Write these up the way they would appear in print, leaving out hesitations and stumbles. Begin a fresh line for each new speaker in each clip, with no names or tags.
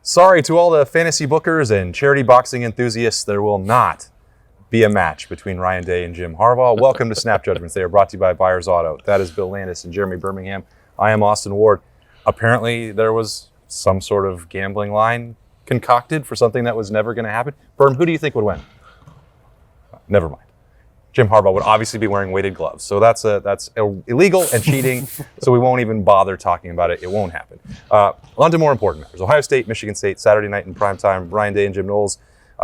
Sorry to all the fantasy bookers and charity boxing enthusiasts, there will not be a match between Ryan Day and Jim Harbaugh. Welcome to Snap Judgments. They are brought to you by Buyers Auto. That is Bill Landis and Jeremy Birmingham. I am Austin Ward. Apparently, there was some sort of gambling line concocted for something that was never going to happen. Birm, who do you think would win? Never mind. Jim Harbaugh would obviously be wearing weighted gloves. So that's illegal and cheating, so we won't even bother talking about it. It won't happen. On to more important matters. Ohio State, Michigan State, Saturday night in primetime. Ryan Day and Jim Knowles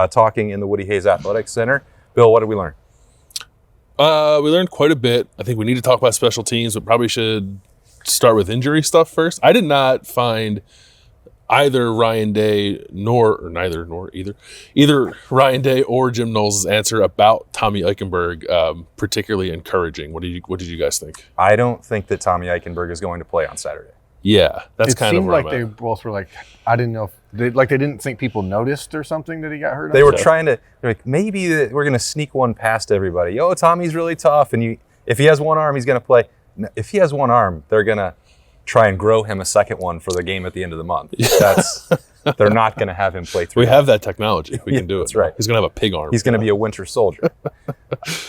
talking in the Woody Hayes Athletics Center. Bill, what did we learn?
We learned quite a bit. I think we need to talk about special teams, but probably should start with injury stuff first. I did not find either Ryan Day either Ryan Day or Jim Knowles' answer about Tommy Eichenberg particularly encouraging. What did you guys think?
I don't think that Tommy Eichenberg is going to play on Saturday.
Yeah, that's kind of where I'm
It seemed like they both were like, I didn't know if they didn't think people noticed or something that he got hurt.
They were trying to, maybe we're going to sneak one past everybody. Oh, Tommy's really tough, and if he has one arm, he's going to play. If he has one arm, they're going to try and grow him a second one for the game at the end of the month. They're not going to have him play through.
We have that technology. We can do it.
That's right.
He's going to have a pig arm.
He's going to be a winter soldier.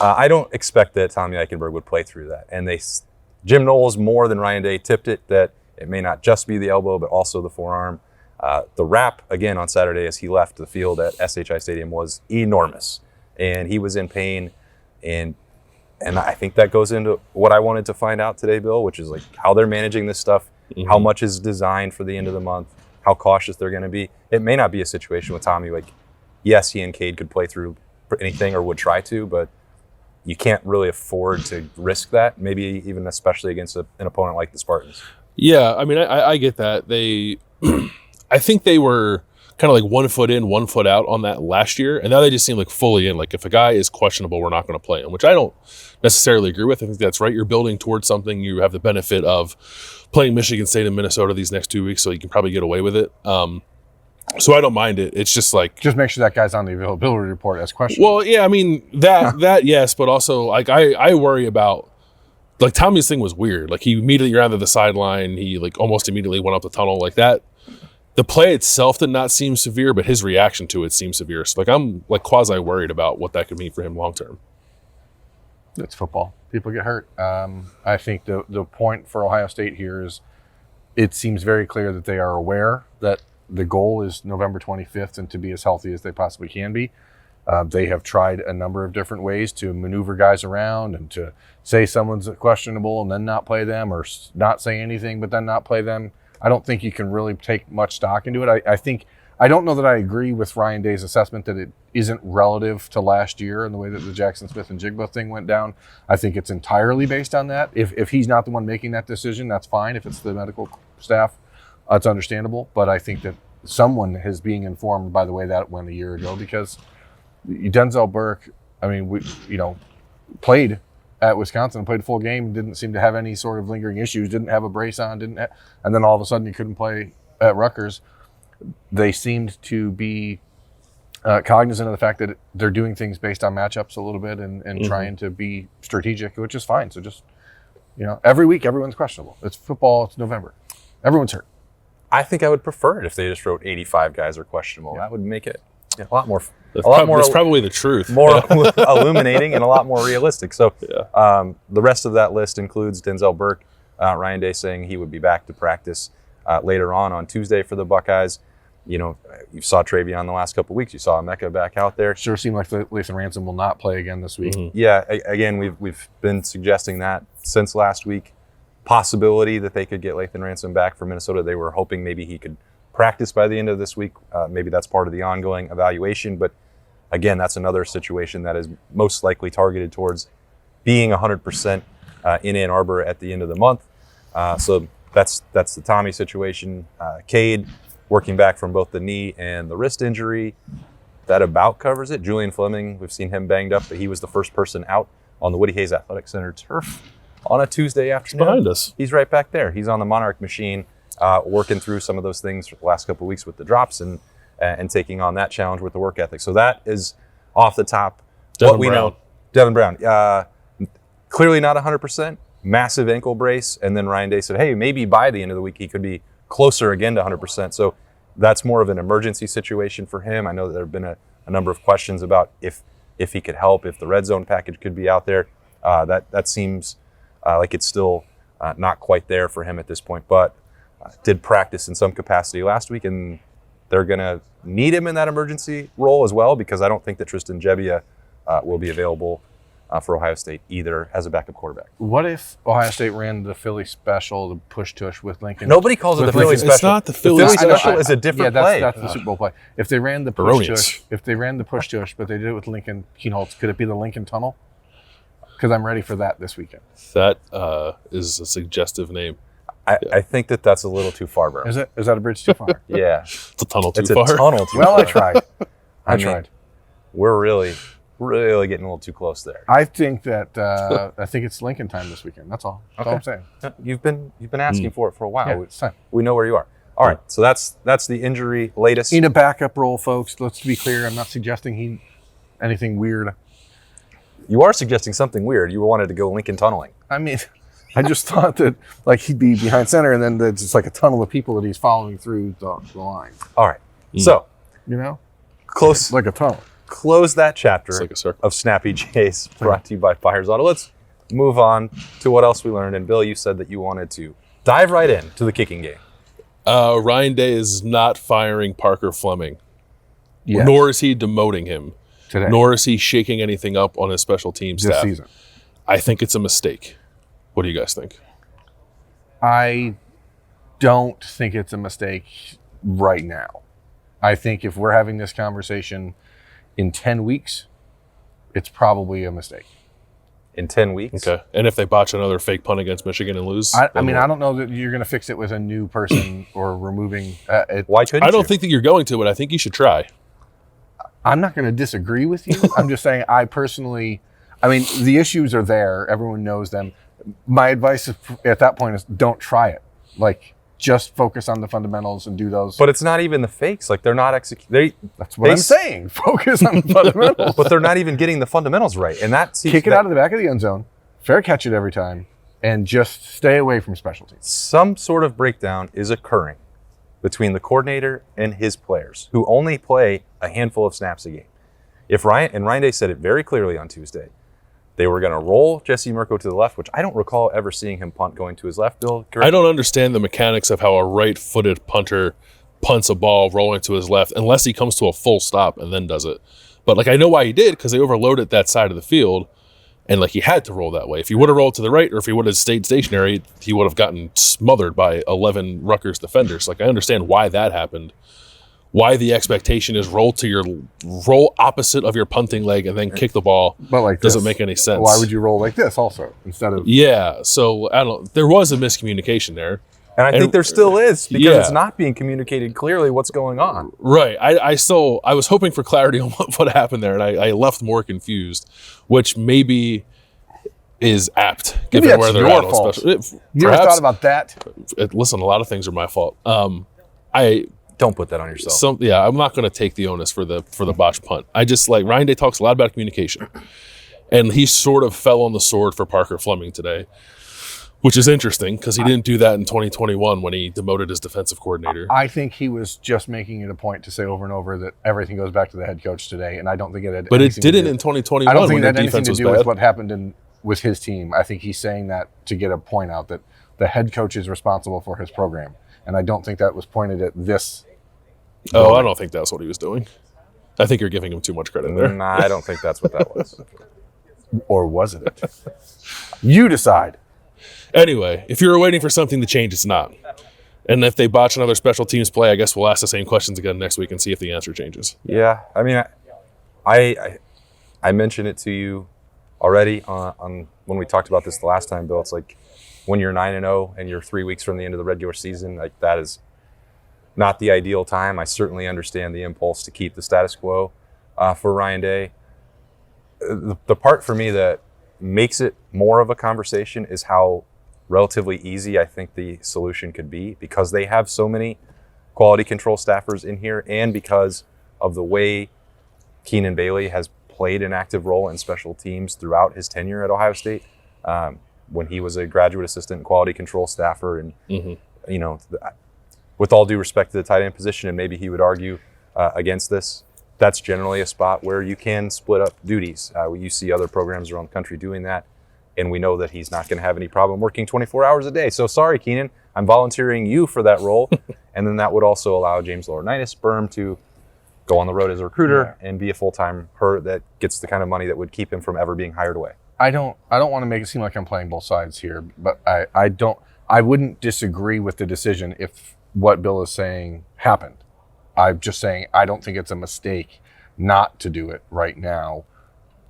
I don't expect that Tommy Eichenberg would play through that. And Jim Knowles, more than Ryan Day, tipped it that it may not just be the elbow, but also the forearm. The wrap, again, on Saturday as he left the field at SHI Stadium was enormous. And he was in pain. And I think that goes into what I wanted to find out today, Bill, which is like how they're managing this stuff, how much is designed for the end of the month, how cautious they're going to be. It may not be a situation with Tommy like, yes, he and Cade could play through anything or would try to, but you can't really afford to risk that, maybe even especially against an opponent like the Spartans. Yeah,
I mean, I get that. I think they were kind of like 1 foot in, 1 foot out on that last year, and now they just seem like fully in. Like if a guy is questionable, we're not going to play him, which I don't necessarily agree with. I think that's right. You're building towards something. You have the benefit of playing Michigan State and Minnesota these next 2 weeks, so you can probably get away with it. So I don't mind it. It's just like
make sure that guy's on the availability report as questionable.
Well, yeah, I mean that yes, but also like I worry about like Tommy's thing was weird. Like he immediately ran to the sideline. He like almost immediately went up the tunnel like that. The play itself did not seem severe, but his reaction to it seemed severe. So like I'm like quasi worried about what that could mean for him long term.
It's football. People get hurt. I think the point for Ohio State here is it seems very clear that they are aware that the goal is November 25th and to be as healthy as they possibly can be. They have tried a number of different ways to maneuver guys around and to say someone's questionable and then not play them, or not say anything but then not play them. I don't think you can really take much stock into it. I don't know that I agree with Ryan Day's assessment that it isn't relative to last year and the way that the Jackson Smith and Jigba thing went down. I think it's entirely based on that. If he's not the one making that decision, that's fine. If it's the medical staff, it's understandable. But I think that someone is being informed by the way that went a year ago, because Denzel Burke, I mean, played at Wisconsin, played a full game, didn't seem to have any sort of lingering issues, didn't have a brace on, and then all of a sudden he couldn't play at Rutgers. They seemed to be cognizant of the fact that they're doing things based on matchups a little bit and trying to be strategic, which is fine. So just, every week everyone's questionable. It's football, it's November. Everyone's hurt.
I think I would prefer it if they just wrote 85 guys are questionable. Yeah. That would make it a lot more
That's probably the truth.
More illuminating and a lot more realistic. So the rest of that list includes Denzel Burke, Ryan Day saying he would be back to practice later on Tuesday for the Buckeyes. You saw Travion the last couple of weeks. You saw Emeka back out there.
Sure seemed like Lathan Ransom will not play again this week.
Mm-hmm. Yeah, again, we've been suggesting that since last week. Possibility that they could get Lathan Ransom back for Minnesota. They were hoping maybe he could practice by the end of this week. Maybe that's part of the ongoing evaluation. But again, that's another situation that is most likely targeted towards being 100% in Ann Arbor at the end of the month. So that's the Tommy situation. Cade working back from both the knee and the wrist injury. That about covers it. Julian Fleming, we've seen him banged up, but he was the first person out on the Woody Hayes Athletic Center turf on a Tuesday afternoon.
Behind us.
He's right back there. He's on the Monarch machine, working through some of those things for the last couple of weeks with the drops and taking on that challenge with the work ethic. So that is off the top.
Devin Brown.
Devin Brown. Clearly not 100%. Massive ankle brace. And then Ryan Day said, hey, maybe by the end of the week he could be closer again to 100%. So that's more of an emergency situation for him. I know that there have been a number of questions about if he could help, if the red zone package could be out there. That seems like it's still not quite there for him at this point, but did practice in some capacity last week, and they're going to need him in that emergency role as well, because I don't think that Tristan Gebbia will be available for Ohio State either as a backup quarterback.
What if Ohio State ran the Philly special, the push tush with Lincoln?
Nobody calls it the Philly special.
It's not the Philly
special. Is a different play.
That's the Super Bowl play. If they ran the push tush, but they did it with Lincoln Keenholz, could it be the Lincoln Tunnel? Because I'm ready for that this weekend.
That is a suggestive name.
I think that's a little too far, bro.
Is it? Is that a bridge too far?
Yeah.
It's a tunnel too
It's
far.
a tunnel too
Well,
far.
I tried. I
mean,
tried.
We're really getting a little too close there.
I think that I think it's Lincoln time this weekend. That's all. That's all I'm saying.
You've been asking for it for a while.
Yeah, it's time.
We know where you are. All right, so that's the injury latest.
In a backup role, folks. Let's be clear. I'm not suggesting anything weird.
You are suggesting something weird. You wanted to go Lincoln tunneling.
I mean, I just thought that like he'd be behind center, and then there's just like a tunnel of people that he's following through the line.
All right, so
You know,
close
like a tunnel.
close that chapter
It's like a circle.
of Snappy J's brought to you by Fires Auto. Let's move on to what else we learned. And Bill, you said that you wanted to dive right into the kicking game.
Ryan Day is not firing Parker Fleming,
Yes.
nor is he demoting him,
Today.
nor is he shaking anything up on his special teams
This
staff.
season.
I think it's a mistake. What do you guys think?
I don't think it's a mistake right now. I think if we're having this conversation in 10 weeks, it's probably a mistake.
In 10 weeks?
Okay. And if they botch another fake punt against Michigan and lose?
I
then
mean,
what?
I don't know that you're going to fix it with a new person or removing
Why couldn't
I don't
you?
think that you're going to, but I think you should try.
I'm not going to disagree with you. I'm just saying I mean, the issues are there. Everyone knows them. My advice at that point is don't try it. Like, just focus on the fundamentals and do those.
But it's not even the fakes. Like, they're not executing.
That's what I'm saying. Focus on the fundamentals.
But they're not even getting the fundamentals right. And that seems
Kick it out of the back of the end zone. Fair catch it every time. And just stay away from special teams.
some sort of breakdown is occurring between the coordinator and his players, who only play a handful of snaps a game. If Ryan Day said it very clearly on Tuesday, they were going to roll Jesse Mirko to the left, which I don't recall ever seeing him punt going to his left. Bill, correct?
I don't understand the mechanics of how a right-footed punter punts a ball rolling to his left unless he comes to a full stop and then does it. But like I know why he did, because they overloaded that side of the field, and like he had to roll that way. If he would have rolled to the right, or if he would have stayed stationary, he would have gotten smothered by 11 Rutgers defenders. Like I understand why that happened. Why the expectation is roll opposite of your punting leg and then kick the ball.
But like
doesn't
this.
make any sense.
Why would you roll like this also instead of?
Yeah, so I don't. There was a miscommunication there.
And I think there still is, because
Yeah.
it's not being communicated clearly what's going on.
Right. I was hoping for clarity on what happened there, and I left more confused, which maybe is apt given
that's
where they're
your
at on
fault.
special.
You ever thought about that?
Listen, a lot of things are my fault.
Don't put that on yourself.
I'm not going to take the onus for the botched punt. I just like Ryan Day talks a lot about communication, and he sort of fell on the sword for Parker Fleming today, which is interesting because he didn't do that in 2021 when he demoted his defensive coordinator.
I think he was just making it a point to say over and over that everything goes back to the head coach today, and I don't think it had.
But it
anything to
didn't
do-
in 2021
I don't think
when
it had
the
anything
defense
to
was
do
bad.
with what happened with his team. I think he's saying that to get a point out that the head coach is responsible for his program, and I don't think that was pointed at this.
Oh, I don't think that's what he was doing. I think you're giving him too much credit there.
Nah, I don't think that's what that was.
Or was it? You decide.
Anyway, if you're waiting for something to change, it's not. And if they botch another special teams play, I guess we'll ask the same questions again next week and see if the answer changes.
Yeah, I mean, I mentioned it to you already on when we talked about this the last time, Bill. It's like when you're 9-0 and you're 3 weeks from the end of the regular season, like that is not the ideal time. I certainly understand the impulse to keep the status quo for Ryan Day. The part for me that makes it more of a conversation is how relatively easy I think the solution could be, because they have so many quality control staffers in here, and because of the way Keenan Bailey has played an active role in special teams throughout his tenure at Ohio State. When he was a graduate assistant quality control staffer, and you know, with all due respect to the tight end position, and maybe he would argue against this, that's generally a spot where you can split up duties. You see other programs around the country doing that, and we know that he's not going to have any problem working 24 hours a day. So sorry, Keenan, I'm volunteering you for that role. And then that would also allow James Laurinaitis, Berm, to go on the road as a recruiter and be a full-time that gets the kind of money that would keep him from ever being hired away.
I don't want to make it seem like I'm playing both sides here, but I wouldn't disagree with the decision if what Bill is saying happened. I'm just saying I don't think it's a mistake not to do it right now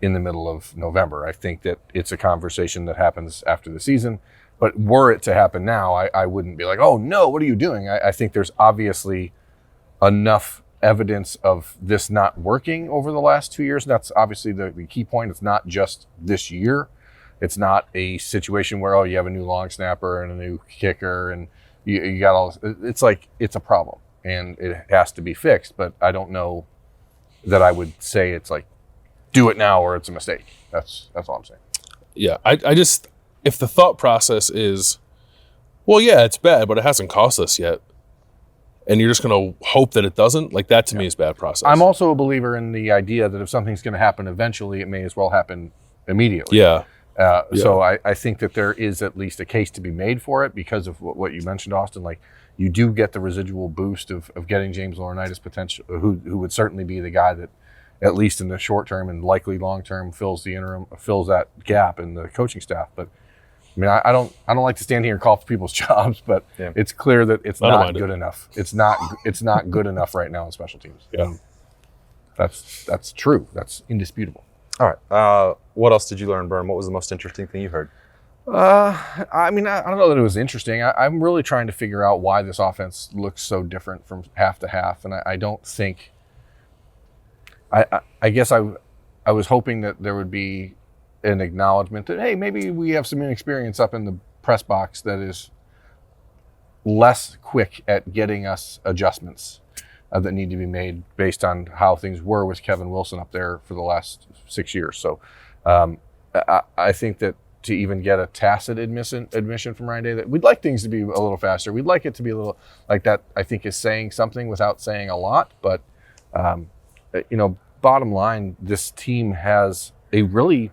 in the middle of November. I think that it's a conversation that happens after the season, but were it to happen now, I wouldn't be like, oh no, what are you doing? I think there's obviously enough evidence of this not working over the last 2 years. And that's obviously the key point. It's not just this year. It's not a situation where, oh, you have a new long snapper and a new kicker and you got all this. It's like, it's a problem and it has to be fixed. But I don't know that I would say it's like, do it now or it's a mistake. That's all I'm saying.
Yeah, I just, if the thought process is, well, yeah, it's bad, but it hasn't cost us yet, and you're just going to hope that it doesn't, like that to me is bad process.
I'm also a believer in the idea that if something's going to happen eventually, it may as well happen immediately.
Yeah.
So I think that there is at least a case to be made for it because of what you mentioned, Austin. Like, you do get the residual boost of getting James Laurinaitis potential, who would certainly be the guy that, at least in the short term and likely long term, fills that gap in the coaching staff. But I mean, I don't like to stand here and call for people's jobs, but it's clear that it's not good enough. It's not good enough right now in special teams.
Yeah.
And that's true. That's indisputable.
All right. What else did you learn, Berm? What was the most interesting thing you heard?
I mean, I don't know that it was interesting. I'm really trying to figure out why this offense looks so different from half to half, and I don't think. I guess I was hoping that there would be an acknowledgement that, hey, maybe we have some inexperience up in the press box that is less quick at getting us adjustments that need to be made based on how things were with Kevin Wilson up there for the last 6 years. So I think that to even get a tacit admission from Ryan Day that we'd like things to be a little faster. We'd like it to be a little like that, I think is saying something without saying a lot. But, bottom line, this team has a really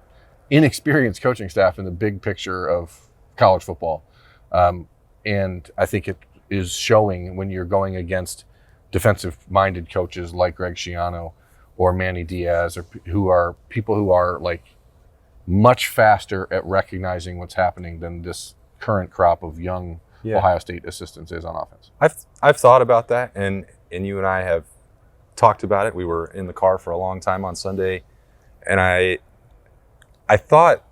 inexperienced coaching staff in the big picture of college football. And I think it is showing when you're going against defensive-minded coaches like Greg Schiano or Manny Diaz, or who are people who are like much faster at recognizing what's happening than this current crop of young Ohio State assistants is on offense.
I've thought about that, and you and I have talked about it. We were in the car for a long time on Sunday, and I thought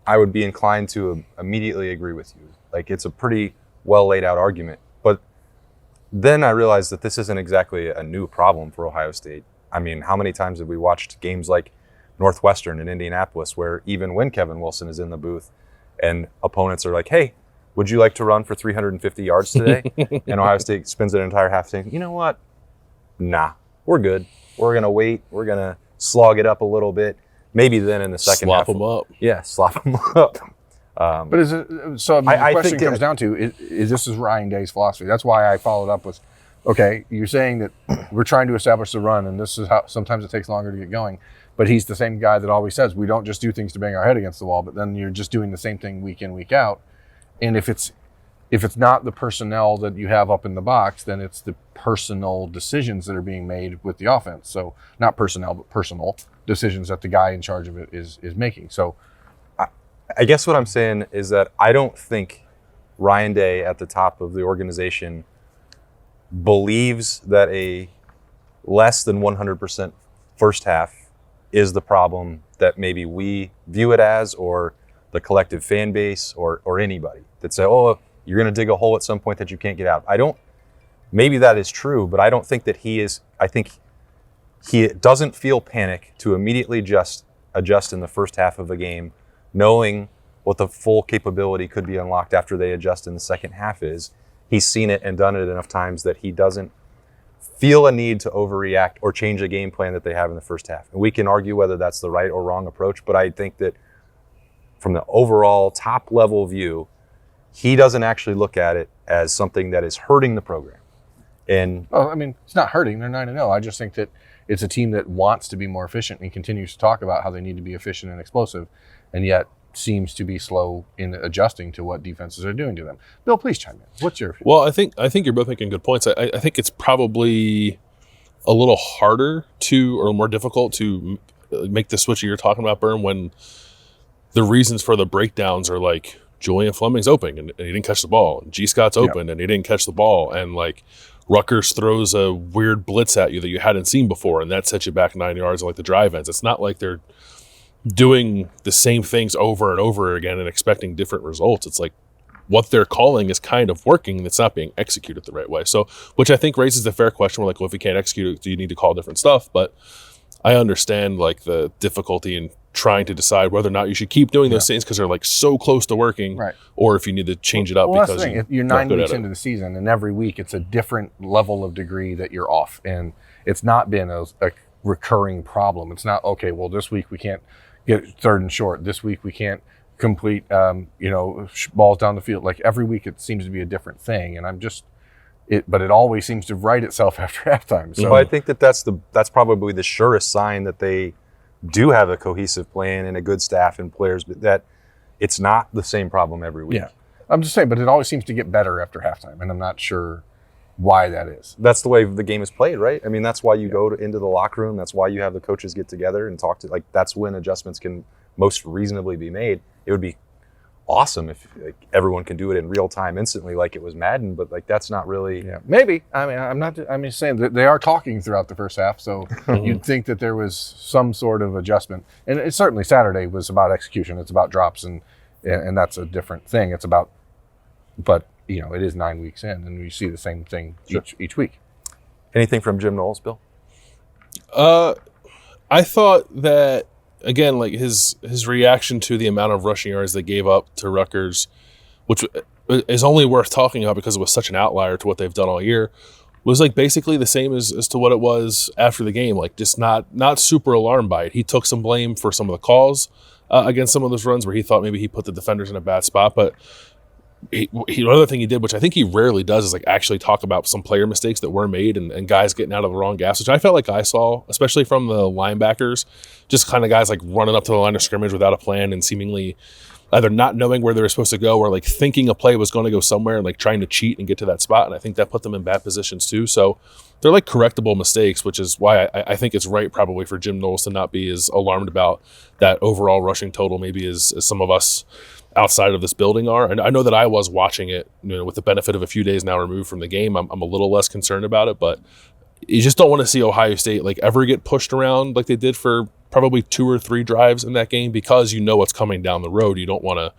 I would be inclined to immediately agree with you. Like, it's a pretty well laid out argument. But then I realized that this isn't exactly a new problem for Ohio State. I mean, how many times have we watched games like Northwestern and Indianapolis where even when Kevin Wilson is in the booth and opponents are like, hey, would you like to run for 350 yards today? And Ohio State spends an entire half saying, you know what? Nah, we're good. We're going to wait. We're going to slog it up a little bit. Maybe then in the second half.
Slop them up.
Yeah, slop them up.
But is it so? I mean, the question comes down to is this is Ryan Day's philosophy? That's why I followed up with, okay, you're saying that we're trying to establish the run, and this is how sometimes it takes longer to get going. But he's the same guy that always says we don't just do things to bang our head against the wall, but then you're just doing the same thing week in, week out. And if it's not the personnel that you have up in the box, then it's the personal decisions that are being made with the offense. So not personnel, but personal decisions that the guy in charge of it is making. So
I guess what I'm saying is that I don't think Ryan Day at the top of the organization believes that a less than 100% first half is the problem that maybe we view it as, or the collective fan base, or anybody that say, oh, you're going to dig a hole at some point that you can't get out. Maybe that is true, but I don't think that I think he doesn't feel panic to immediately just adjust in the first half of a game, knowing what the full capability could be unlocked after they adjust in the second half is. He's seen it and done it enough times that he doesn't feel a need to overreact or change a game plan that they have in the first half. And we can argue whether that's the right or wrong approach, but I think that from the overall top level view, he doesn't actually look at it as something that is hurting the program. And
Well, I mean, it's not hurting. They're 9-0. I just think that it's a team that wants to be more efficient and continues to talk about how they need to be efficient and explosive, and yet seems to be slow in adjusting to what defenses are doing to them. Bill, please chime in. What's your opinion?
Well, I think you're both making good points. I think it's probably a little harder or more difficult to make the switch that you're talking about, Berm, when the reasons for the breakdowns are like Julian Fleming's open and he didn't catch the ball, and G. Scott's open and he didn't catch the ball, and like Rutgers throws a weird blitz at you that you hadn't seen before, and that sets you back 9 yards like the drive ends. It's not like they're doing the same things over and over again and expecting different results. It's like what they're calling is kind of working, and it's not being executed the right way. So, which I think raises the fair question. We're like, well, if you can't execute it, do you need to call different stuff? But I understand like the difficulty in trying to decide whether or not you should keep doing those things because they're like so close to working,
right,
or if you need to change it up
well,
because
that's the thing. You're 9 weeks into the season, and every week it's a different level of degree that you're off, and it's not been a recurring problem. It's not, okay, well, this week we can't get third and short. This week we can't complete, balls down the field. Like every week it seems to be a different thing, and but it always seems to right itself after halftime. So
I think that's probably the surest sign that they do have a cohesive plan and a good staff and players, but that it's not the same problem every week.
Yeah, I'm just saying, but it always seems to get better after halftime, and I'm not sure why that is.
That's the way the game is played, right? I mean, that's why you go into the locker room. That's why you have the coaches get together and talk to, like, that's when adjustments can most reasonably be made. It would be awesome if like, everyone can do it in real time instantly like it was Madden, but like that's not really.
Yeah, maybe. I mean, I'm just saying that they are talking throughout the first half, so you'd think that there was some sort of adjustment. And it certainly Saturday was about execution. It's about drops, and that's a different thing. It's about, but it is 9 weeks in, and we see the same thing each week.
Anything from Jim Knowles, Bill?
I thought that, again, like his reaction to the amount of rushing yards they gave up to Rutgers, which is only worth talking about because it was such an outlier to what they've done all year, was like basically the same as to what it was after the game. Like just not super alarmed by it. He took some blame for some of the calls against some of those runs where he thought maybe he put the defenders in a bad spot, but another thing he did, which I think he rarely does, is like actually talk about some player mistakes that were made and guys getting out of the wrong gaps, which I felt like I saw, especially from the linebackers, just kind of guys like running up to the line of scrimmage without a plan and seemingly either not knowing where they were supposed to go or like thinking a play was going to go somewhere and like trying to cheat and get to that spot. And I think that put them in bad positions too. So they're like correctable mistakes, which is why I think it's right probably for Jim Knowles to not be as alarmed about that overall rushing total maybe as some of us outside of this building are. And I know that I was watching it, with the benefit of a few days now removed from the game. I'm a little less concerned about it, but you just don't want to see Ohio State like ever get pushed around like they did for probably 2 or 3 drives in that game because you know what's coming down the road. You don't want to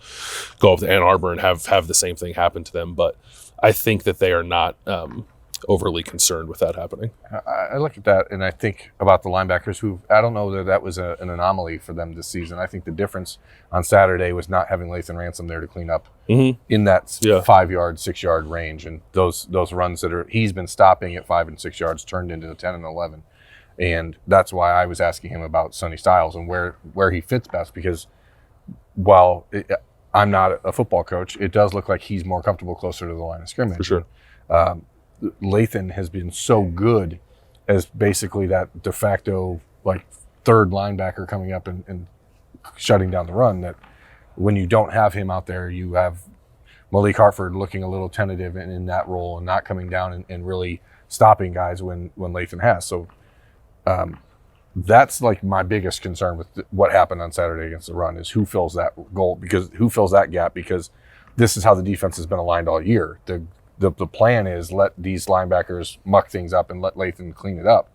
go up to Ann Arbor and have the same thing happen to them. But I think that they are not overly concerned with that happening.
I look at that and I think about the linebackers who, I don't know that was an anomaly for them this season. I think the difference on Saturday was not having Lathan Ransom there to clean up in that 5 yard, 6 yard range. And those runs he's been stopping at 5 and 6 yards turned into 10 and 11. And that's why I was asking him about Sonny Styles and where he fits best, because while I'm not a football coach, it does look like he's more comfortable closer to the line of scrimmage.
For sure.
Lathan has been so good as basically that de facto like third linebacker coming up and shutting down the run, that when you don't have him out there, you have Malik Hartford looking a little tentative in that role and not coming down and really stopping guys when Lathan has. So that's like my biggest concern with what happened on Saturday against the run is who fills that gap, because this is how the defense has been aligned all year. The plan is let these linebackers muck things up and let Lathan clean it up.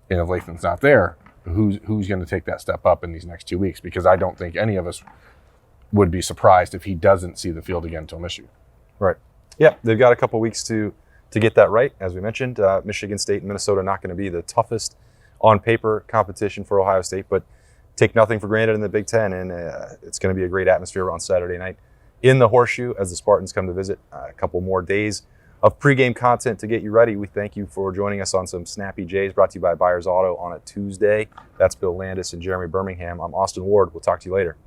And if Lathan's not there, who's going to take that step up in these next 2 weeks? Because I don't think any of us would be surprised if he doesn't see the field again until Michigan.
Right. Yeah, they've got a couple weeks to get that right. As we mentioned, Michigan State and Minnesota are not going to be the toughest on paper competition for Ohio State, but take nothing for granted in the Big Ten, and it's going to be a great atmosphere on Saturday night in the Horseshoe as the Spartans come to visit. A couple more days of pregame content to get you ready. We thank you for joining us on some Snappy Jays, brought to you by Buyers Auto on a Tuesday. That's Bill Landis and Jeremy Birmingham. I'm Austin Ward. We'll talk to you later.